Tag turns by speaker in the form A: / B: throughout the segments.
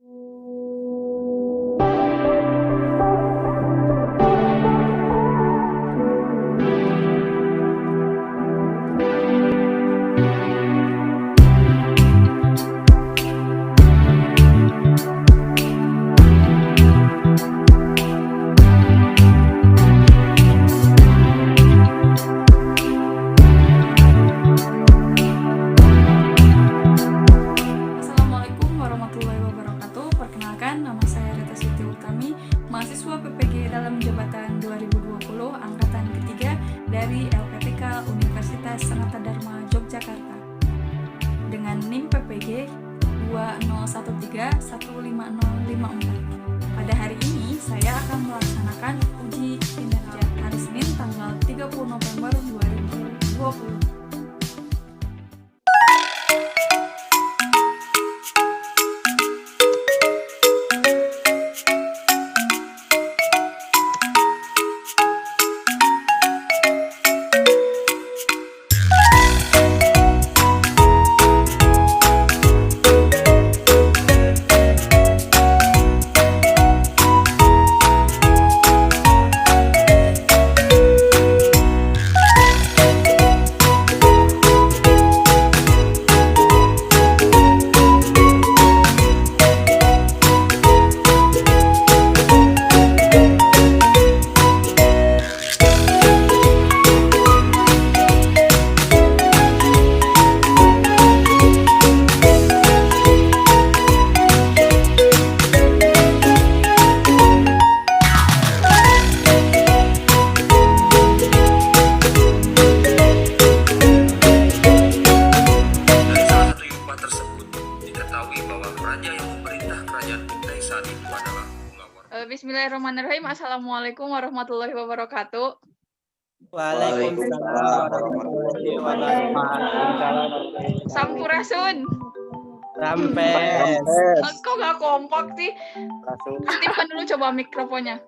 A: Assalamualaikum warahmatullahi wabarakatuh. Perkenalkan, nama saya Rita Siti Utami, mahasiswa PPG dalam jabatan 2020 angkatan ketiga dari LPTK Universitas Sanata Dharma Yogyakarta. Dengan NIM PPG 2013150054. Pada hari ini saya akan melaksanakan uji kinerja hari Senin tanggal 30 November 2020. Bismillahirrahmanirrahim. Assalamualaikum warahmatullahi wabarakatuh.
B: Waalaikumsalam warahmatullahi wabarakatuh.
A: Sampurasun.
B: Rampes.
A: Kok nggak kompak sih? Aktifkan dulu coba mikrofonnya.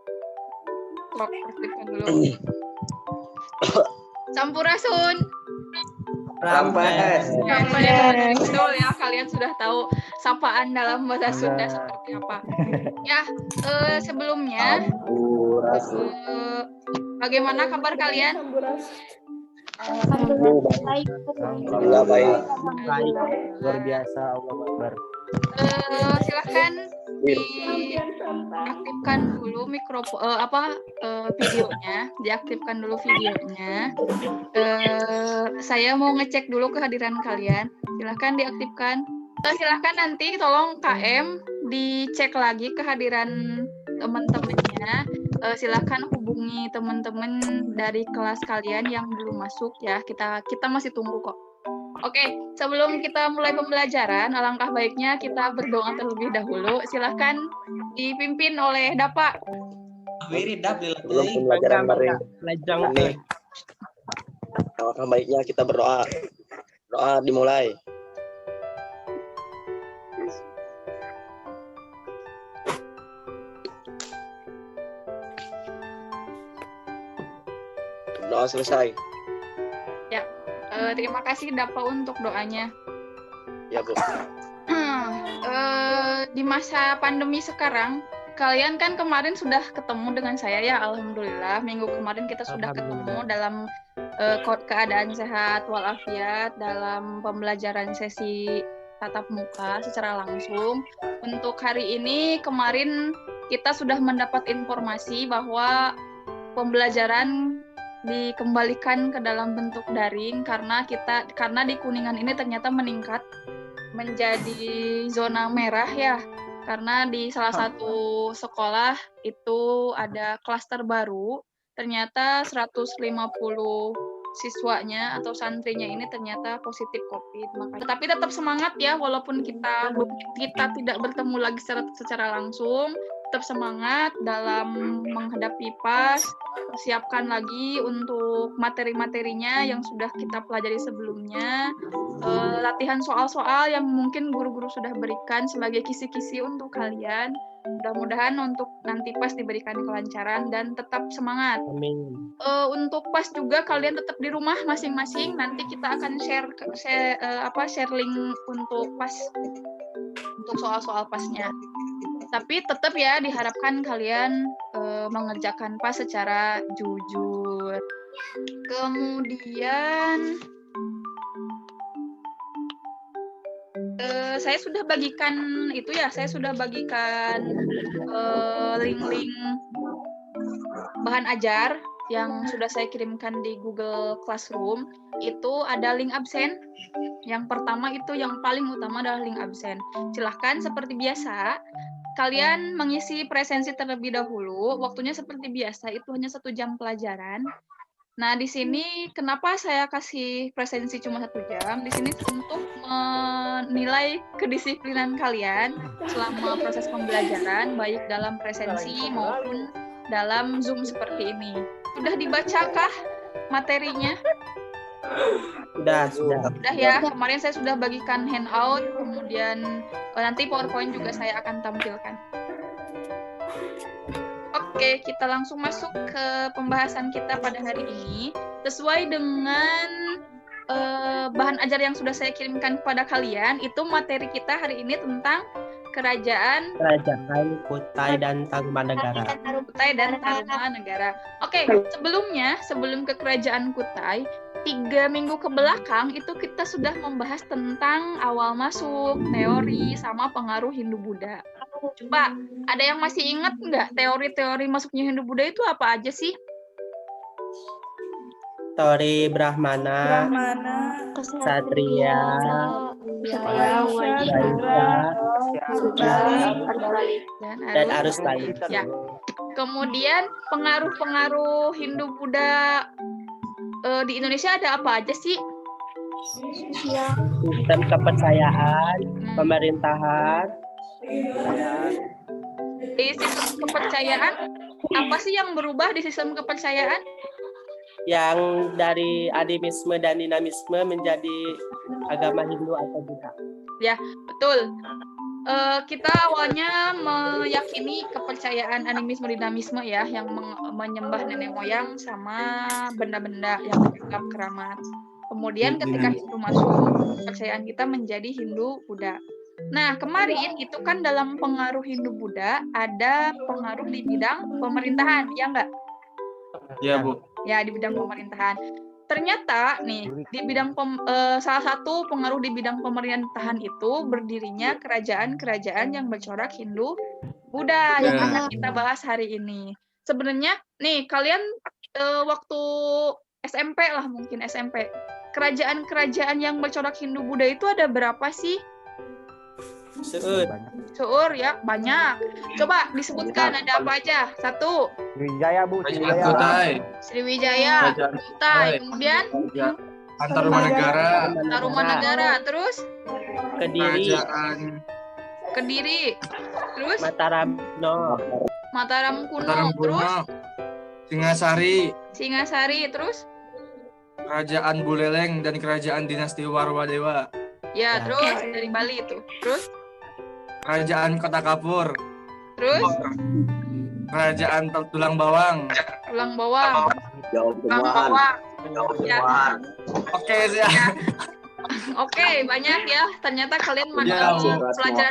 A: Aktifkan dulu. Sampurasun.
B: Rampes.
A: Betul ya, kalian sudah tahu sapaan dalam bahasa Sunda seperti apa. Ya, sebelumnya, bagaimana kabar kalian?
B: Alhamdulillah baik. Luar biasa, Allah Akbar.
A: Silahkan diaktifkan dulu videonya, diaktifkan dulu videonya. Saya mau ngecek dulu kehadiran kalian. Silahkan diaktifkan. Silahkan nanti tolong KM dicek lagi kehadiran teman-temannya. Silahkan hubungi teman-teman dari kelas kalian yang belum masuk ya. Kita masih tunggu kok. Oke, sebelum kita mulai pembelajaran, alangkah baiknya kita berdoa terlebih dahulu. Silahkan dipimpin oleh Dapa.
B: Belum pembelajaran bareng. Alangkah baiknya kita berdoa. Doa dimulai. Doa selesai.
A: Ya, terima kasih Dapa untuk doanya.
B: Ya Bu.
A: Di masa pandemi sekarang, kalian kan kemarin sudah ketemu dengan saya ya, alhamdulillah. Minggu kemarin kita sudah ketemu dalam keadaan sehat walafiat dalam pembelajaran sesi tatap muka secara langsung. Untuk hari ini kemarin kita sudah mendapat informasi bahwa pembelajaran dikembalikan ke dalam bentuk daring karena di Kuningan ini ternyata meningkat menjadi zona merah ya, karena di salah satu sekolah itu ada klaster baru, ternyata 150 siswanya atau santrinya ini ternyata positif COVID. Tetapi tetap semangat ya, walaupun kita tidak bertemu lagi secara langsung, tetap semangat dalam menghadapi PAS, persiapkan lagi untuk materi-materinya yang sudah kita pelajari sebelumnya, latihan soal-soal yang mungkin guru-guru sudah berikan sebagai kisi-kisi untuk kalian. Mudah-mudahan untuk nanti PAS diberikan kelancaran dan tetap semangat.
B: Amin.
A: Untuk PAS juga kalian tetap di rumah masing-masing. Nanti kita akan share link untuk PAS, untuk soal-soal PAS-nya. Tapi tetap ya diharapkan kalian mengerjakan PAS secara jujur. Kemudian saya sudah bagikan itu ya, saya sudah bagikan link-link bahan ajar yang sudah saya kirimkan di Google Classroom. Itu ada link absen. Yang pertama itu yang paling utama adalah link absen. Silahkan seperti biasa, kalian mengisi presensi terlebih dahulu. Waktunya seperti biasa, itu hanya 1 jam pelajaran. Nah, di sini kenapa saya kasih presensi cuma 1 jam? Di sini untuk menilai kedisiplinan kalian selama proses pembelajaran, baik dalam presensi maupun dalam Zoom seperti ini. Sudah dibacakah materinya?
B: Sudah.
A: Sudah ya, kemarin saya sudah bagikan handout, kemudian nanti PowerPoint juga saya akan tampilkan. Oke, kita langsung masuk ke pembahasan kita pada hari ini. Sesuai dengan bahan ajar yang sudah saya kirimkan kepada kalian, itu materi kita hari ini tentang Kerajaan
B: Kutai dan Tarumanegara.
A: Kutai dan Tarumanegara. Oke, sebelum ke Kerajaan Kutai, 3 minggu ke belakang itu kita sudah membahas tentang awal masuk, teori, sama pengaruh Hindu-Buddha. Coba, ada yang masih ingat nggak teori-teori masuknya Hindu-Buddha itu apa aja sih?
B: Teori Brahmana, Ksatria, dan arus lain.
A: Ya. Kemudian pengaruh-pengaruh Hindu-Buddha di Indonesia ada apa aja sih?
B: Sistem kepercayaan, pemerintahan.
A: Di sistem kepercayaan, apa sih yang berubah di sistem kepercayaan?
B: Yang dari animisme dan dinamisme menjadi agama Hindu atau Buddha.
A: Ya, betul. Kita awalnya meyakini kepercayaan animisme dinamisme ya, yang menyembah nenek moyang sama benda-benda yang dianggap keramat. Kemudian ketika Hindu masuk, kepercayaan kita menjadi Hindu Buddha. Nah, kemarin itu kan dalam pengaruh Hindu Buddha ada pengaruh di bidang pemerintahan, ya enggak?
C: Ya, Bu.
A: Ya, di bidang pemerintahan. Ternyata nih di bidang salah satu pengaruh di bidang pemerintahan itu berdirinya kerajaan-kerajaan yang bercorak Hindu Buddha yang akan kita bahas hari ini. Sebenarnya nih kalian waktu SMP lah, mungkin SMP, kerajaan-kerajaan yang bercorak Hindu Buddha itu ada berapa sih? Seueur ya, banyak. Coba disebutkan ada apa aja. 1.
D: Sriwijaya, Bu.
A: Sriwijaya, Kutai, kemudian Tarumanegara, terus Kediri, terus Mataram Kuno, terus Singasari, terus
C: Kerajaan Buleleng dan Kerajaan Dinasti Warwadewa.
A: Ya, terus dari Bali itu. Terus
C: Kerajaan Kota Kapur.
A: Terus
C: Kerajaan Tulang Bawang.
A: Ya.
C: Oke, siap.
A: Oke, banyak ya. Ternyata kalian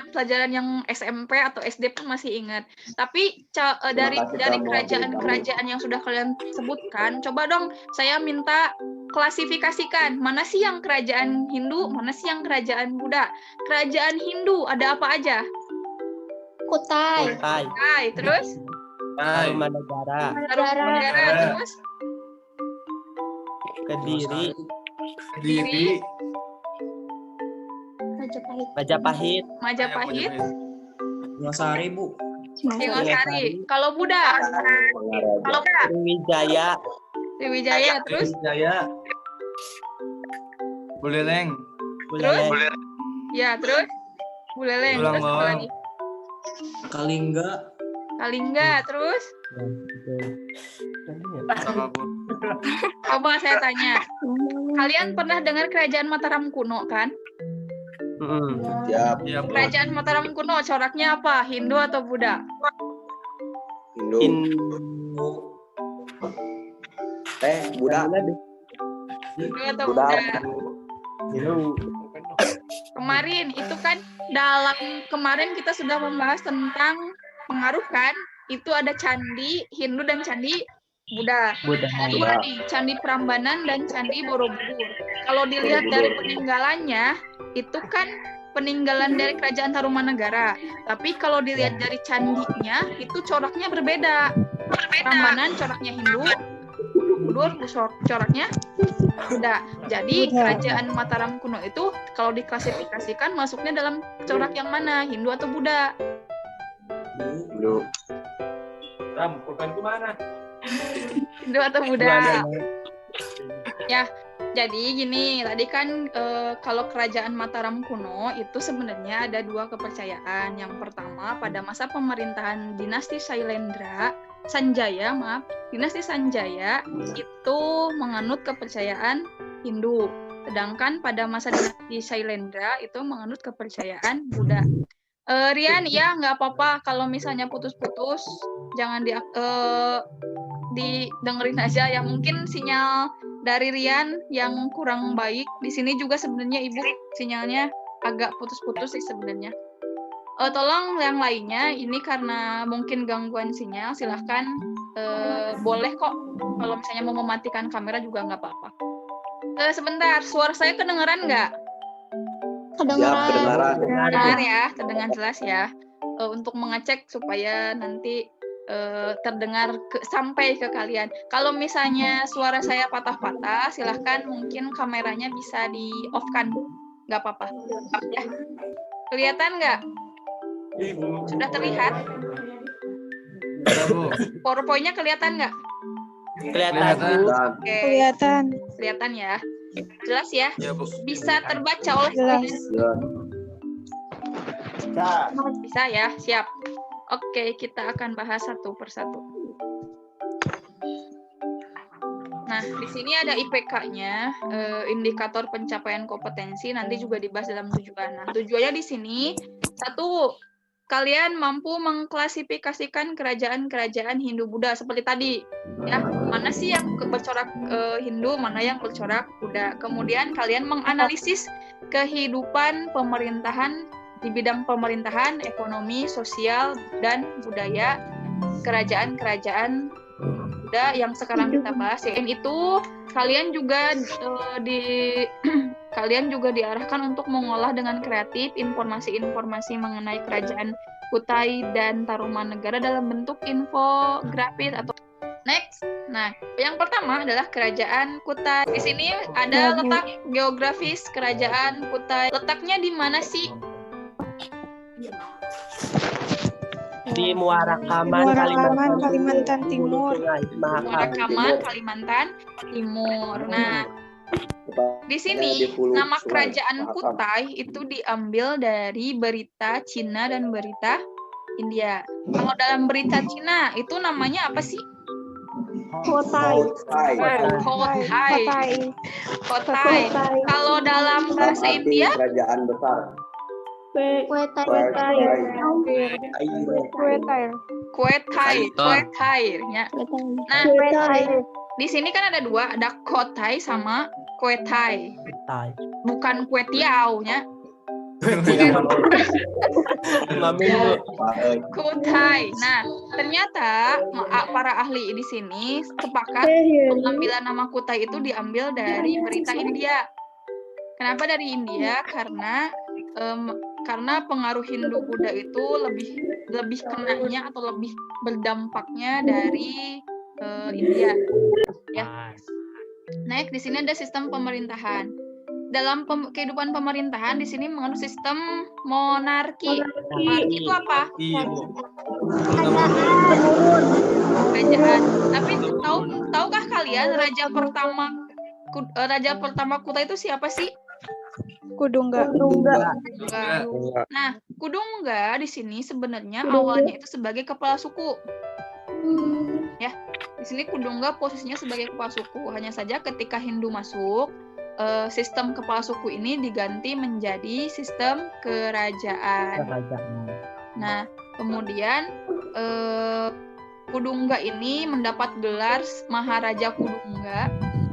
A: pelajaran yang SMP atau SD pun masih ingat. Tapi dari kerajaan-kerajaan yang sudah kalian sebutkan, coba dong saya minta klasifikasikan mana sih yang kerajaan Hindu, mana sih yang kerajaan Buddha. Kerajaan Hindu ada apa aja?
E: Kutai,
A: terus
B: Tarumanegara,
A: terus
B: Kediri,
E: Majapahit,
B: Majapahit,
D: Singosari, Bu.
A: Singosari. Kalau Buddha? Sriwijaya, terus
C: Buleleng.
A: terus Buleleng,
C: Tulang
A: terus apa
C: Bawang.
A: lagi?
D: Kalingga,
A: terus coba saya tanya, kalian pernah dengar kerajaan Mataram kuno kan?
C: Iya, Bu.
A: Kerajaan Mataram kuno coraknya apa? Hindu atau Buddha?
B: Buddha.
A: Hindu atau Buddha? Kemarin itu kan kemarin kita sudah membahas tentang pengaruh kan? Itu ada candi Hindu dan candi Buddha. Ada dua nih, Candi Prambanan dan Candi Borobudur. Kalau dilihat dari peninggalannya, itu kan peninggalan dari Kerajaan Tarumanegara. Tapi kalau dilihat dari candinya, itu coraknya berbeda. Prambanan coraknya Hindu, Borobudur coraknya Buddha. Jadi Kerajaan Mataram kuno itu kalau diklasifikasikan masuknya dalam corak yang mana? Hindu atau Buddha?
D: Hindu.
C: Pulpenku mana?
A: Hindu atau Buddha? Ya, jadi gini, tadi kan kalau Kerajaan Mataram kuno itu sebenarnya ada dua kepercayaan. Yang pertama, pada masa pemerintahan dinasti dinasti Sanjaya itu menganut kepercayaan Hindu. Sedangkan pada masa dinasti Sailendra itu menganut kepercayaan Buddha. Rian, ya nggak apa-apa kalau misalnya putus-putus, jangan didengerin aja ya. Mungkin sinyal dari Rian yang kurang baik. Di sini juga sebenarnya Ibu sinyalnya agak putus-putus sih sebenarnya. Tolong yang lainnya, ini karena mungkin gangguan sinyal, silahkan boleh kok kalau misalnya mau mematikan kamera juga nggak apa-apa. Sebentar, suara saya kedengeran nggak?
E: Kedengaran.
A: Kedengar ya, terdengar jelas ya. Untuk mengecek supaya nanti terdengar sampai ke kalian. Kalau misalnya suara saya patah-patah, silahkan mungkin kameranya bisa di-off-kan. Nggak apa-apa. Ya. Kelihatan nggak? Sudah terlihat? PowerPoint-nya kelihatan nggak?
B: Kelihatan, Bu.
A: Oke. Kelihatan ya. Jelas ya?
C: Ya, Bu.
A: Bisa terbaca oleh kalian? Bisa ya, siap. Oke, kita akan bahas satu persatu. Nah, di sini ada IPK-nya, indikator pencapaian kompetensi, nanti juga dibahas dalam tujuan. Nah, tujuannya di sini, satu, kalian mampu mengklasifikasikan kerajaan-kerajaan Hindu-Buddha seperti tadi. Ya, mana sih yang bercorak Hindu, mana yang bercorak Buddha. Kemudian kalian menganalisis kehidupan pemerintahan di bidang pemerintahan, ekonomi, sosial, dan budaya kerajaan-kerajaan Buddha yang sekarang kita bahas. Selain itu, kalian juga kalian juga diarahkan untuk mengolah dengan kreatif informasi-informasi mengenai kerajaan Kutai dan Tarumanegara dalam bentuk infografis atau next. Nah, yang pertama adalah kerajaan Kutai. Di sini ada letak geografis kerajaan Kutai. Letaknya di mana sih?
B: Di Muarakaman,
E: Kalimantan Timur.
A: Muarakaman, Kalimantan Timur. Nah, di sini nama kerajaan Kutai itu diambil dari berita Cina dan berita India. Kalau dalam berita Cina itu namanya apa sih?
E: Kotai.
A: Kotai. Kalau dalam bahasa India?
D: Kerajaan besar.
A: Kuetai. Ya. Nah, di sini kan ada dua, ada Kotai sama Kuetai. Bukan kue tiao nya. Kutai. Nah, ternyata para ahli di sini sepakat pengambilan nama Kutai itu diambil dari berita India. Kenapa dari India? Karena pengaruh Hindu Buddha itu lebih kenanya atau lebih berdampaknya dari India. Ya. Next, di sini ada sistem pemerintahan. Dalam kehidupan pemerintahan di sini menganut sistem monarki. Monarki itu apa? Kerajaan. Tapi tahukah kalian raja pertama Kutai itu siapa sih?
E: Kudungga.
A: Nah, Kudungga di sini sebenarnya awalnya itu sebagai kepala suku. Ya, di sini Kudungga posisinya sebagai kepala suku. Hanya saja ketika Hindu masuk, sistem kepala suku ini diganti menjadi sistem kerajaan. Nah, kemudian Kudungga ini mendapat gelar Maharaja Kudungga.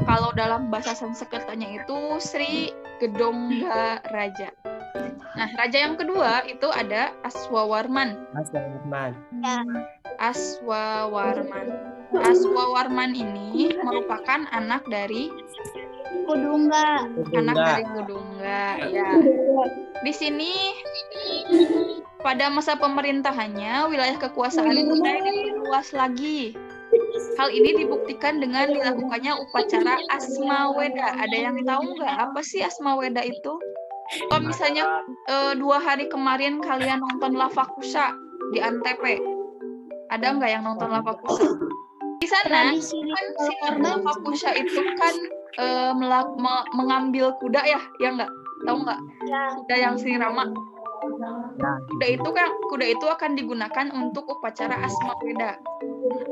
A: Kalau dalam bahasa Sanskertanya itu Sri Gedongga Raja. Nah, raja yang kedua itu ada Aswawarman.
B: Aswawarman.
A: Aswawarman. Aswawarman ini merupakan anak dari
E: Kudungga.
A: Kudungga. Ya. Di sini pada masa pemerintahannya wilayah kekuasaan Kutai diperluas lagi. Hal ini dibuktikan dengan dilakukannya upacara Asmaweda. Ada yang tahu nggak apa sih Asmaweda itu? Kalau misalnya 2 hari kemarin kalian nonton Lavakusa di Antep, ada nggak yang nonton Lavakusa? Di sana kan si Lavakusa itu kan mengambil kuda ya nggak? Tahu nggak? Kuda yang Srirama. Kuda itu akan digunakan untuk upacara Asmaweda.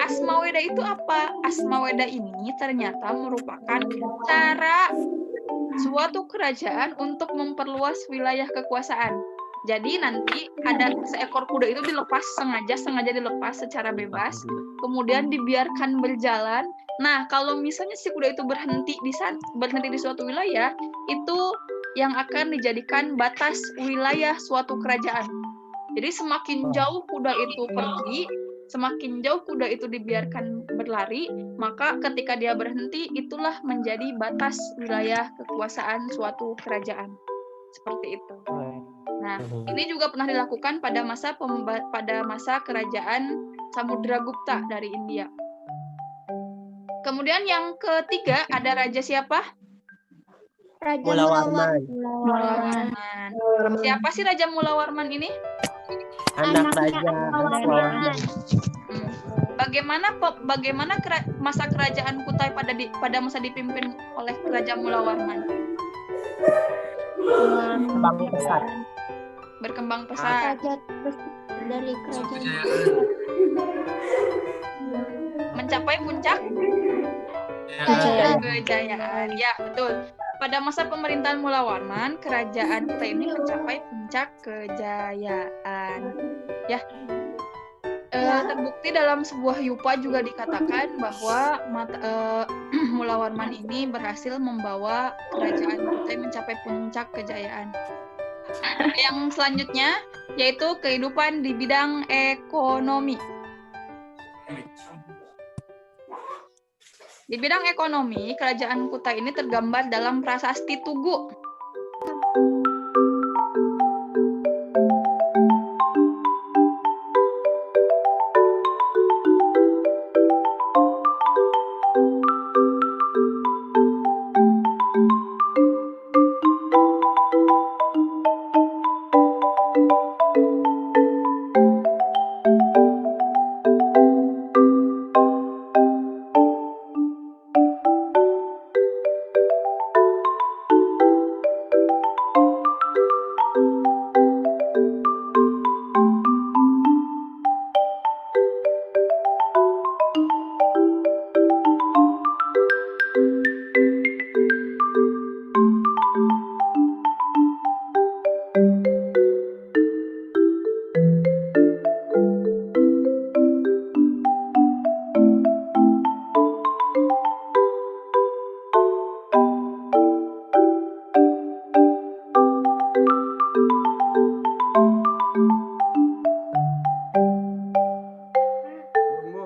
A: Asmaweda itu apa? Asmaweda ini ternyata merupakan cara suatu kerajaan untuk memperluas wilayah kekuasaan. Jadi nanti ada seekor kuda itu dilepas sengaja dilepas secara bebas, kemudian dibiarkan berjalan. Nah, kalau misalnya si kuda itu berhenti di suatu wilayah, itu yang akan dijadikan batas wilayah suatu kerajaan. Jadi semakin jauh kuda itu pergi, semakin jauh kuda itu dibiarkan berlari, maka ketika dia berhenti, itulah menjadi batas wilayah kekuasaan suatu kerajaan. Seperti itu. Nah, ini juga pernah dilakukan pada masa kerajaan Samudragupta dari India. Kemudian yang ketiga ada raja siapa?
E: Raja
B: Mulawarman.
A: Mulawarman. Siapa sih Raja Mulawarman ini?
B: Anak raja Aswawarman.
A: Bagaimana masa kerajaan Kutai pada masa dipimpin oleh Raja Mulawarman? Berkembang pesat.
E: Dari kerajaan.
A: Mencapai puncak kejayaan. Ya, betul. Pada masa pemerintahan Mulawarman, kerajaan Kutai ini mencapai puncak kejayaan. Ya. Terbukti dalam sebuah yupa juga dikatakan bahwa Mulawarman ini berhasil membawa kerajaan Kutai mencapai puncak kejayaan. Yang selanjutnya yaitu kehidupan di bidang ekonomi. Di bidang ekonomi, kerajaan Kutai ini tergambar dalam prasasti Tugu.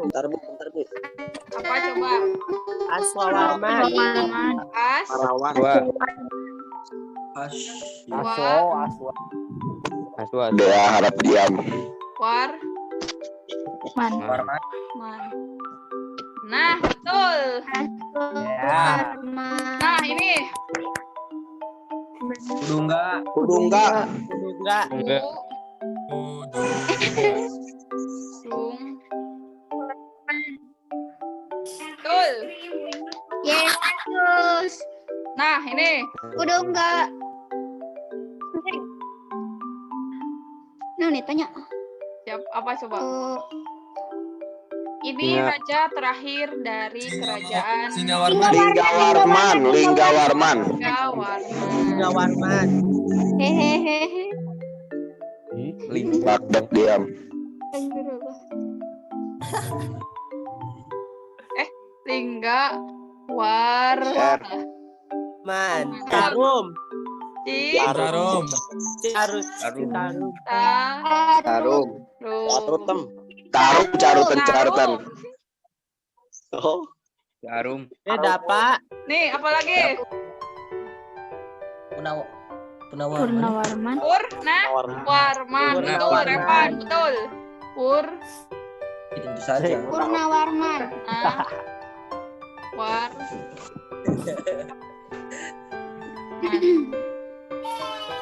D: Bentar Bu.
A: Apa coba?
B: Aswawarman.
D: Doa harap diam.
A: Man. Nah, betul.
B: Ya.
A: Nah, ini
C: Kudungga.
B: Kudungga.
A: Betul.
E: Yesus.
A: Nah, ini
E: Kudungga. Nah, nih tanya.
A: apa coba? Ini
F: Ingat.
A: raja terakhir dari kerajaan
D: Linggawarman.
B: Aswawarman.
E: Hehehe.
D: Bak diam.
A: Lingga War.
B: Man. Tarum.
C: Tarum.
B: Harus.
D: Tarum.
A: Carutem.
D: Tarum, carutan, carutan.
F: Oh,
G: Jarum.
B: Dapat.
A: Nih, apa lagi?
E: Purnawarman.
A: Warman. Betul, Repan. Betul.
F: tentu saja.
E: Purnawarman.
A: War.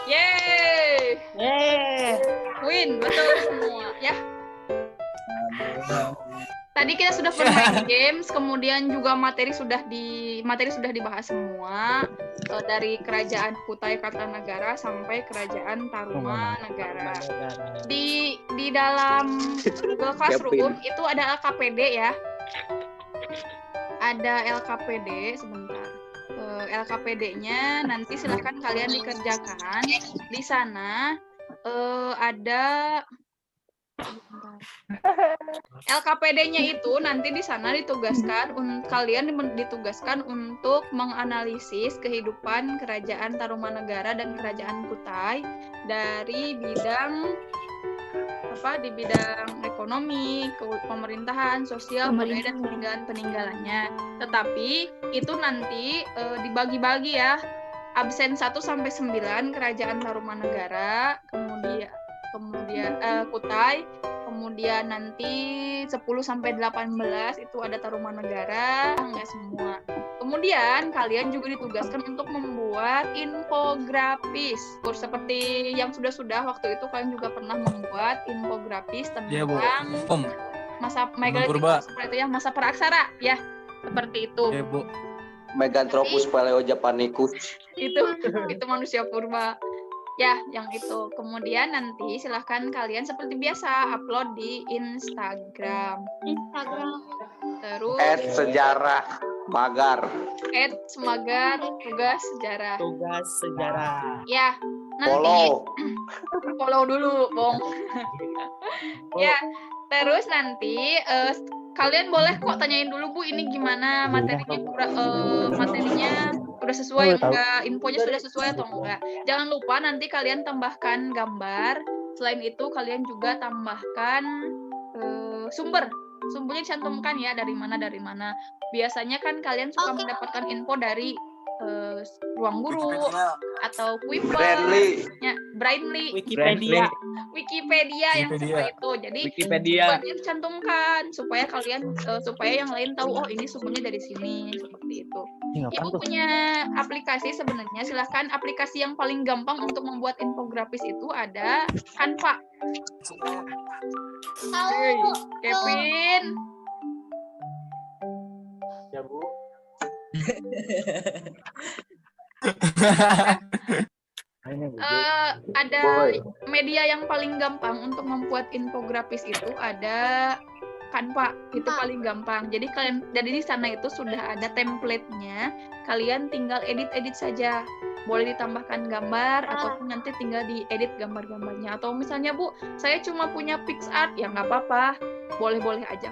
A: Yeay. Win, betul semua. Ya. Tadi kita sudah bermain games, kemudian juga materi sudah dibahas semua, dari kerajaan Kutai Kartanagara sampai kerajaan Tarumanagara. Di dalam Google Classroom itu ada LKPD ya. Ada LKPD sebentar. LKPD-nya nanti silahkan kalian dikerjakan. Di sana ada LKPD-nya itu nanti di sana kalian ditugaskan untuk menganalisis kehidupan kerajaan Tarumanagara dan kerajaan Kutai dari bidang di bidang ekonomi, pemerintahan, sosial, budaya dan peninggalan-peninggalannya. Tetapi itu nanti dibagi-bagi ya. Absen 1 sampai 9 kerajaan Tarumanagara, kemudian Kutai, kemudian nanti 10 sampai 18 itu ada Tarumanagara, enggak semua. Kemudian kalian juga ditugaskan untuk membuat infografis. Seperti yang sudah waktu itu kalian juga pernah membuat infografis tentang masa megalitik seperti itu ya, masa praaksara ya. Seperti itu.
C: Ya, Bu.
F: Meganthropus paleojapanicus.
A: Itu manusia purba. Ya, yang itu. Kemudian nanti silahkan kalian seperti biasa upload di Instagram. Terus
D: sejarah magar.
A: @semagar tugas sejarah. Ya, nanti follow dulu, Bong. Ya, terus nanti kalian boleh kok tanyain dulu, Bu, ini gimana materinya udah sesuai enggak, infonya sudah sesuai atau enggak. Jangan lupa nanti kalian tambahkan gambar. Selain itu kalian juga tambahkan sumbernya dicantumkan ya, dari mana. Biasanya kan kalian suka mendapatkan info dari ruang guru atau Kuiper, Brainly, Wikipedia yang seperti itu. Jadi sumbernya dicantumkan supaya kalian supaya yang lain tahu, oh ini sumbernya dari sini, seperti itu. Ibu punya aplikasi sebenarnya, silahkan. Aplikasi yang paling gampang untuk membuat infografis itu ada Canva. Hey, Kevin.
F: Ya, Bu.
A: Ada media yang paling gampang untuk membuat infografis itu ada Canva, itu paling gampang. Jadi di sana itu sudah ada template-nya, kalian tinggal edit saja. Boleh ditambahkan gambar ataupun nanti tinggal diedit gambar-gambarnya. Atau misalnya, Bu, saya cuma punya PixArt, ya nggak apa-apa, boleh-boleh aja.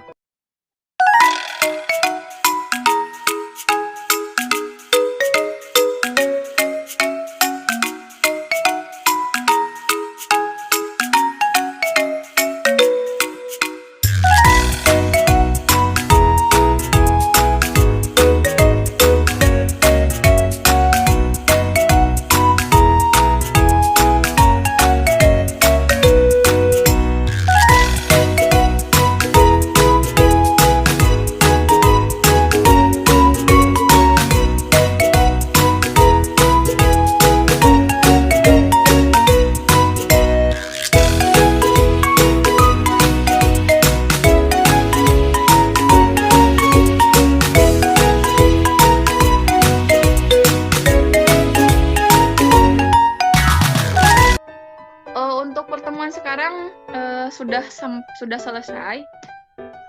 A: Sudah selesai.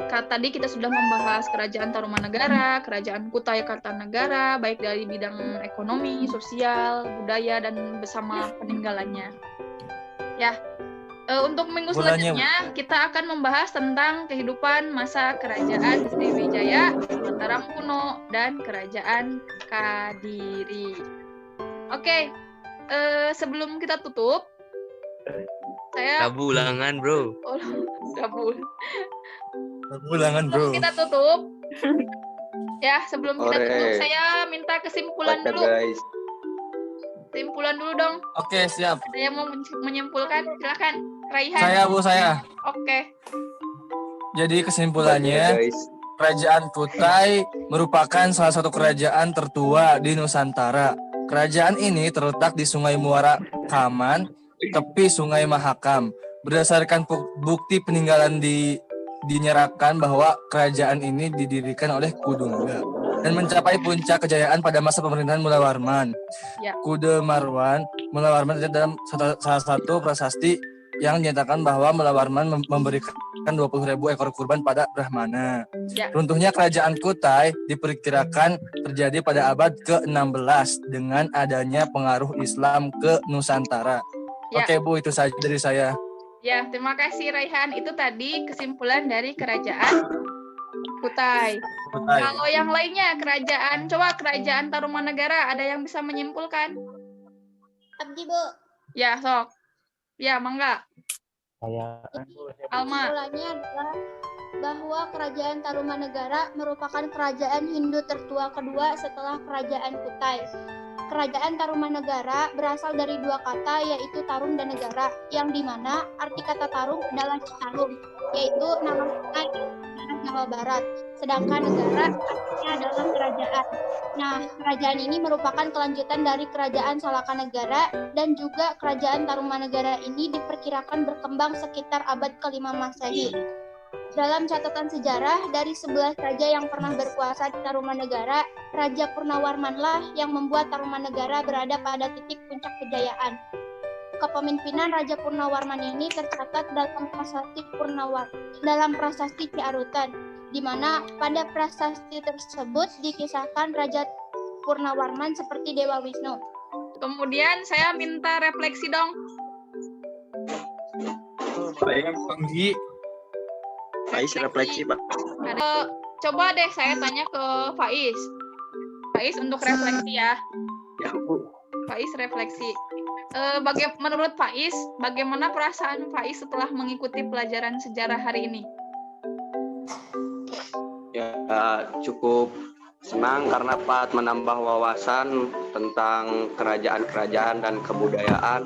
A: Tadi kita sudah membahas kerajaan Tarumanagara, kerajaan Kutai Kartanagara, baik dari bidang ekonomi, sosial, budaya, dan bersama peninggalannya. Ya, untuk minggu selanjutnya kita akan membahas tentang kehidupan masa kerajaan Sriwijaya, Mataram kuno, dan kerajaan Kadiri. Oke. sebelum kita tutup, saya
G: Ulangan, bro.
A: gabul.
C: Ulangan, bro.
A: Sebelum kita tutup, sebelum kita
F: Ore.
A: tutup, saya minta kesimpulan
F: Baca
A: dulu.
F: guys.
A: Kesimpulan dulu dong.
C: Oke, siap.
A: Ada yang mau menyimpulkan? Silakan, Raihan.
C: Saya, Bu, saya.
A: Oke.
C: Jadi
F: Baca
C: kesimpulannya,
F: guys.
C: Kerajaan Kutai merupakan salah satu kerajaan tertua di Nusantara. Kerajaan ini terletak di Sungai Muara Kaman, tepi Sungai Mahakam. Berdasarkan bukti peninggalan dinyatakan bahwa kerajaan ini didirikan oleh Kudungga dan mencapai puncak kejayaan pada masa pemerintahan Mula Warman.
A: Ya.
C: Kude Marwan, Mula Warman dalam salah satu prasasti yang menyatakan bahwa Mula Warman memberikan 20.000 ekor kurban pada Brahmana.
A: Ya.
C: Runtuhnya kerajaan Kutai diperkirakan terjadi pada abad ke-16 dengan adanya pengaruh Islam ke Nusantara.
A: Ya.
C: Oke, Bu, itu saja dari saya.
A: Ya, terima kasih Raihan. Itu tadi kesimpulan dari kerajaan Kutai.
C: Kutai.
A: Kalau yang lainnya, kerajaan Tarumanegara, ada yang bisa menyimpulkan?
E: Abdi, Bu.
A: Ya, sok. Ya, mangga. Alma.
E: Kesimpulannya adalah bahwa kerajaan Tarumanegara merupakan kerajaan Hindu tertua kedua setelah kerajaan Kutai. Kerajaan Tarumanegara berasal dari dua kata, yaitu Tarum dan Negara, yang dimana arti kata Tarum adalah Citarum, yaitu nama sungai Jawa Barat, sedangkan negara artinya adalah kerajaan. Nah, kerajaan ini merupakan kelanjutan dari kerajaan Salakanegara, dan juga kerajaan Tarumanegara ini diperkirakan berkembang sekitar abad ke-5 Masehi. Dalam catatan sejarah, dari 11 raja yang pernah berkuasa di Tarumanegara, Raja Purnawarmanlah yang membuat Tarumanegara berada pada titik puncak kejayaan. Kepemimpinan Raja Purnawarman ini tercatat dalam prasasti Ciarutan, di mana pada prasasti tersebut dikisahkan Raja Purnawarman seperti Dewa Wisnu.
A: Kemudian saya minta refleksi dong.
F: Baik.
C: Penggi.
F: Faiz refleksi, Pak.
A: Coba deh saya tanya ke Faiz. Faiz untuk refleksi ya.
F: Ya, Bu.
A: Faiz refleksi. Menurut Faiz, bagaimana perasaan Faiz setelah mengikuti pelajaran sejarah hari ini?
F: Ya, cukup senang karena Pak menambah wawasan tentang kerajaan-kerajaan dan kebudayaan,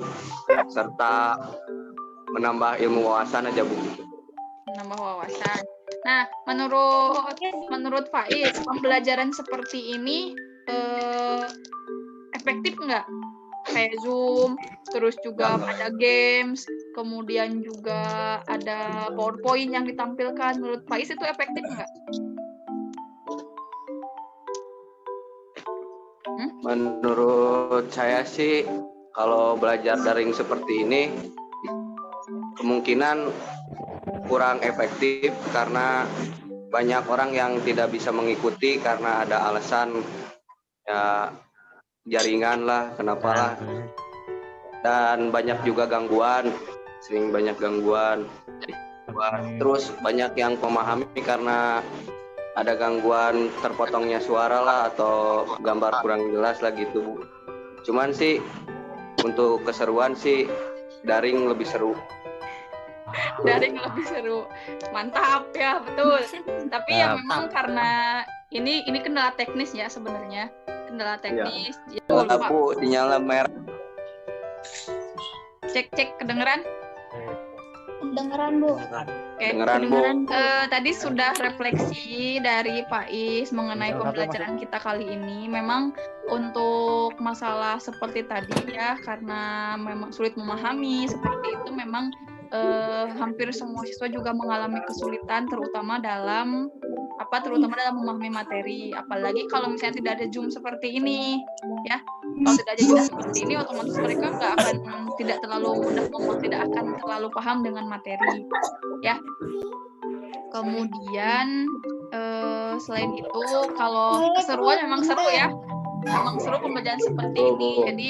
F: serta menambah ilmu wawasan aja, Bu.
A: Menambah wawasan. Nah, menurut Faiz, pembelajaran seperti ini efektif nggak? Kayak Zoom, terus juga ada games, kemudian juga ada PowerPoint yang ditampilkan. Menurut Faiz itu efektif nggak?
F: Menurut saya sih, kalau belajar daring seperti ini, kemungkinan kurang efektif karena banyak orang yang tidak bisa mengikuti karena ada alasan ya jaringan lah, kenapa lah, dan banyak juga gangguan, sering banyak gangguan. Terus banyak yang memahami karena ada gangguan terpotongnya suara lah atau gambar kurang jelas lah gitu, Bu. Cuman sih untuk keseruan sih daring lebih seru.
A: Daring lebih seru. Mantap ya, betul. Tapi ya memang karena ini kendala teknis ya sebenarnya. Kendala teknis. Ya.
F: Bu, dinyala merah.
A: Cek kedengeran?
E: Kedengeran, Bu.
A: Oke.
F: Kedengeran, Bu.
A: Tadi sudah refleksi dari Faiz mengenai pembelajaran kita kali ini. Memang untuk masalah seperti tadi ya, karena memang sulit memahami seperti itu, memang hampir semua siswa juga mengalami kesulitan, terutama dalam memahami materi. Apalagi kalau misalnya tidak ada Zoom seperti ini, ya. Kalau tidak ada Zoom seperti ini, otomatis mereka tidak akan terlalu paham dengan materi, ya. Kemudian selain itu, kalau keseruan memang seru ya, memang seru pembelajaran seperti ini. Jadi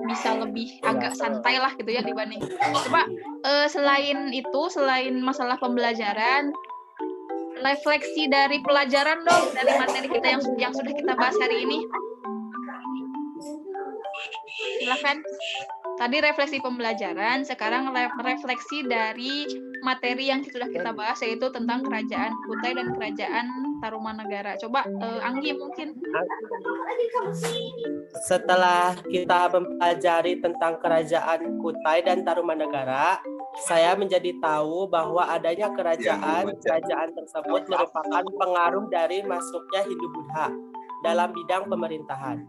A: bisa lebih agak santai lah gitu ya dibanding. Coba selain masalah pembelajaran, refleksi dari pelajaran dong, dari materi kita yang sudah kita bahas hari ini. Silakan. Tadi refleksi pembelajaran, sekarang refleksi dari materi yang sudah kita bahas, yaitu tentang kerajaan Kutai dan kerajaan Tarumanegara. Coba Anggi mungkin.
B: Setelah kita mempelajari tentang kerajaan Kutai dan Tarumanegara, saya menjadi tahu bahwa adanya kerajaan tersebut merupakan pengaruh dari masuknya Hindu-Buddha dalam bidang pemerintahan.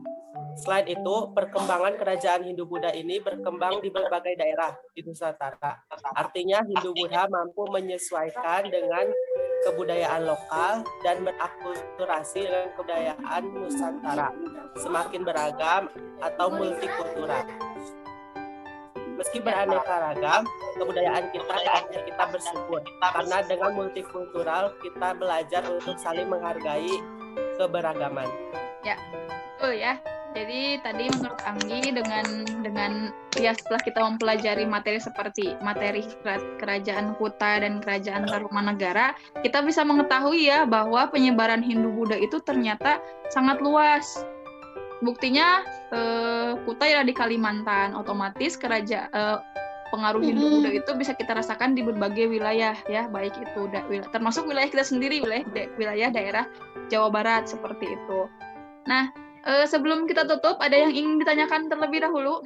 B: Selain itu, perkembangan kerajaan Hindu-Buddha ini berkembang di berbagai daerah di Nusantara. Artinya Hindu-Buddha mampu menyesuaikan dengan kebudayaan lokal dan berakulturasi dengan kebudayaan Nusantara, semakin beragam atau multikultural. Meski beraneka ragam, kebudayaan kita saatnya kita bersyukur karena dengan multikultural kita belajar untuk saling menghargai keberagaman.
A: Ya, betul ya. Jadi tadi menurut Anggi dengan ya setelah kita mempelajari materi seperti materi kerajaan Kutai dan kerajaan Tarumanegara, kita bisa mengetahui ya bahwa penyebaran Hindu-Buddha itu ternyata sangat luas. Buktinya Kutai ada di Kalimantan, otomatis pengaruh Hindu-Buddha itu bisa kita rasakan di berbagai wilayah ya, baik itu termasuk wilayah kita sendiri, wilayah daerah Jawa Barat seperti itu. Nah, sebelum kita tutup, ada yang ingin ditanyakan terlebih dahulu?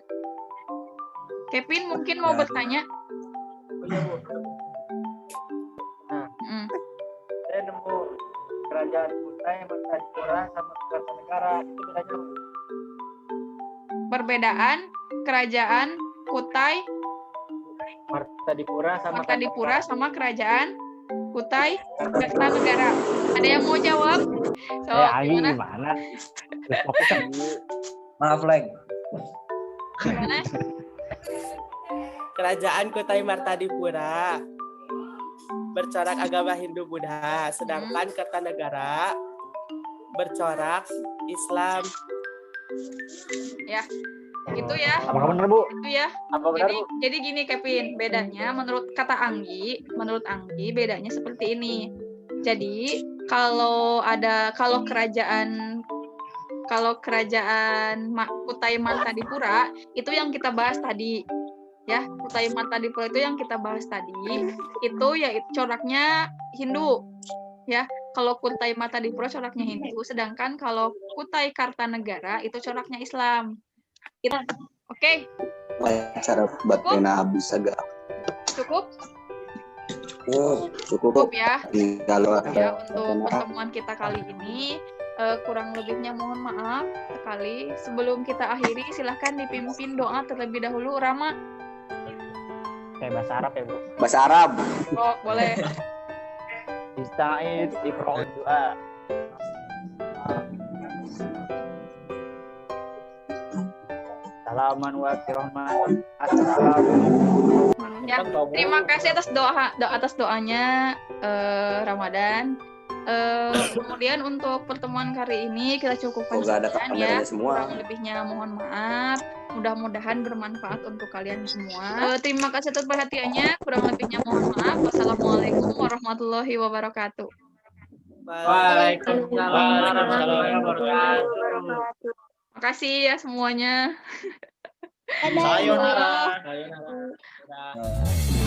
A: Kevin mungkin mau bertanya.
G: Saya nemu kerajaan Kutai, Martadipura sama Kartanegara. Itu bedanya apa?
A: Perbedaan kerajaan Kutai, Martadipura sama kerajaan Kutai Kartanegara. Ada yang mau jawab? So,
G: gimana?
H: Maaf, Leng.
A: Gimana?
B: Kerajaan Kutai Martadipura bercorak agama Hindu-Buddha, sedangkan Kartanegara bercorak Islam.
A: Ya, gitu ya.
G: Apakah benar, Bu?
A: Itu ya. Jadi gini Kevin, bedanya menurut Anggi bedanya seperti ini. Jadi kalau kerajaan Kutai Martadipura itu yang kita bahas tadi. Ya, Kutai Martadipura itu yang kita bahas tadi. Itu ya coraknya Hindu. Ya, kalau Kutai Martadipura coraknya Hindu, sedangkan kalau Kutai Kartanegara itu coraknya Islam. Oke.
D: Cara baterainya habis agak.
A: Cukup ya.
D: Kalau
A: Ya, untuk pertemuan kita kali ini kurang lebihnya mohon maaf sekali. Sebelum kita akhiri, silahkan dipimpin doa terlebih dahulu. Rama.
G: Kayak bahasa Arab ya, Bu?
D: bahasa Arab.
A: Oh, boleh.
G: Ista'id iqra'ud doa. Salaman wa kirahman. Assalamualaikum.
A: Ya, terima kasih atas doanya Ramadan. Kemudian untuk pertemuan kali ini kita cukupkan
D: Semoga ada
A: sekian ya.
D: kameranya semua.
A: Kurang lebihnya mohon maaf. Mudah-mudahan bermanfaat untuk kalian semua. Terima kasih atas perhatiannya. Kurang lebihnya mohon maaf. Wassalamualaikum warahmatullahi wabarakatuh.
B: Waalaikumsalam warahmatullahi wabarakatuh.
A: Terima kasih ya semuanya.
E: Sayonara.
B: Sayonara.